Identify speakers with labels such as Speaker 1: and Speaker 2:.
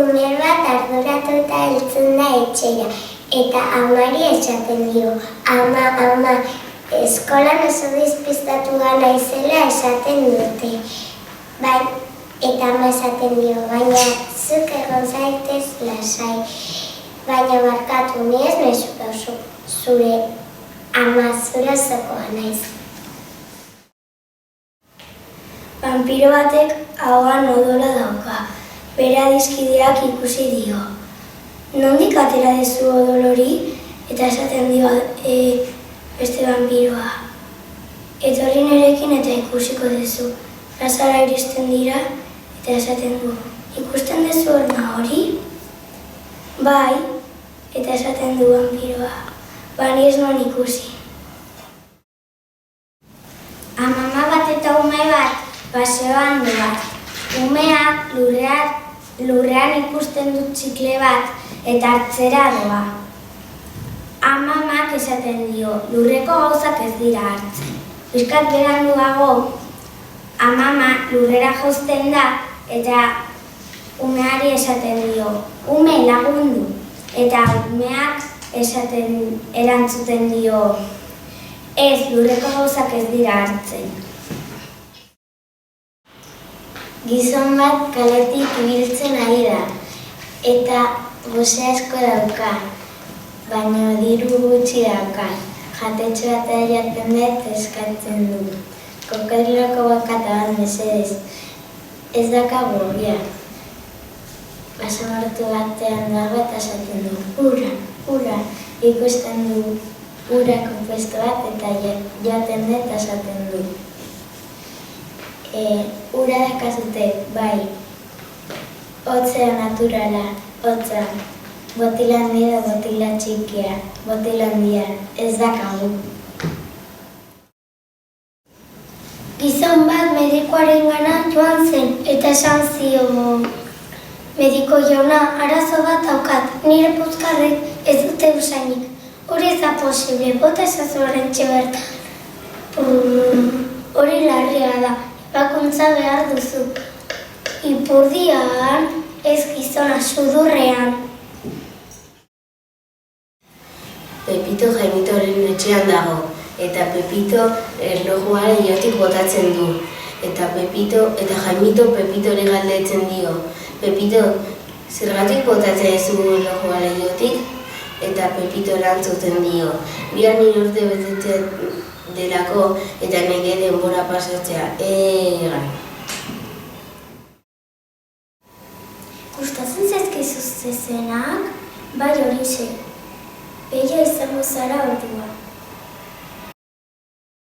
Speaker 1: Ume bat arduratuta heltzen da etxera, eta amari esaten dio, ama, eskolan oso despistatu naizela esaten dute. Eta ama esaten dio, baina zuk egon zaitez lasai, baina barkatu ni ez naiz zure ama zure zokoa naiz.
Speaker 2: Vampiro batek ahoan odola dauka, bere adiskideak ikusi dio. Nondik atera dezu odol hori eta esaten dio beste vampiroa. Etorri nirekin eta ikusiko dezu. Plazara iristen dira eta esaten du. Ikusten dezu horna hori? Bai, eta esaten du vampiroa. Bani ez nuen ikusi.
Speaker 1: Amama bat eta ume bat paseoan doa. Umeak lurrean ikusten dut txikle bat eta hartzera doa. Amamak esaten dio, lurreko gauzak ez dira hartzen. Piskat beranduago, amama lurrera jozten da eta umeari esaten dio, ume lagundu. Eta umeak erantzuten dio, ez, lurreko gauzak ez dira hartzen. Gizon bat kaletik ibiltzen ari da, eta gose asko dauka, baina diru gutxi dauka. Jatetxe batea jaten dut eskatzen du. Kokodriloko bokata bat mesedez, ez dakagu ogia. Basamortu batean dago eta esaten du, ura, ikusten du ura konpuesto bat eta jaten dut esaten du. Ura dakazute, bai, hotzea naturala, hotza, botila handia da botila txikia, botila handia, ez dakagu.
Speaker 2: Gizon bat medikoarengana joan zen eta esan zio, mediko jauna, arazo bat daukat, nire puzkarrek ez dute usainik. Hori ez da posible, bota ezazu horrentxe bertan. Hori larria da. Bakuntza behar duzu. Ipurdian, ez gizona, sudurrean.
Speaker 3: Pepito Jaimitoren etxean dago, eta Pepito erlojuaren jotik botatzen du. Eta Jaimito Pepitore galdetzen dio. Pepito, zergatik botatzen ez du erlojuaren jotik? Eta Pepito erantzuten dio. Bihar nire urte betetzen delako eta nire denbora pasatzea, egan.
Speaker 2: Gustatzen zaizkizu zezenak? Bai horixe. Bella izango zara ordua.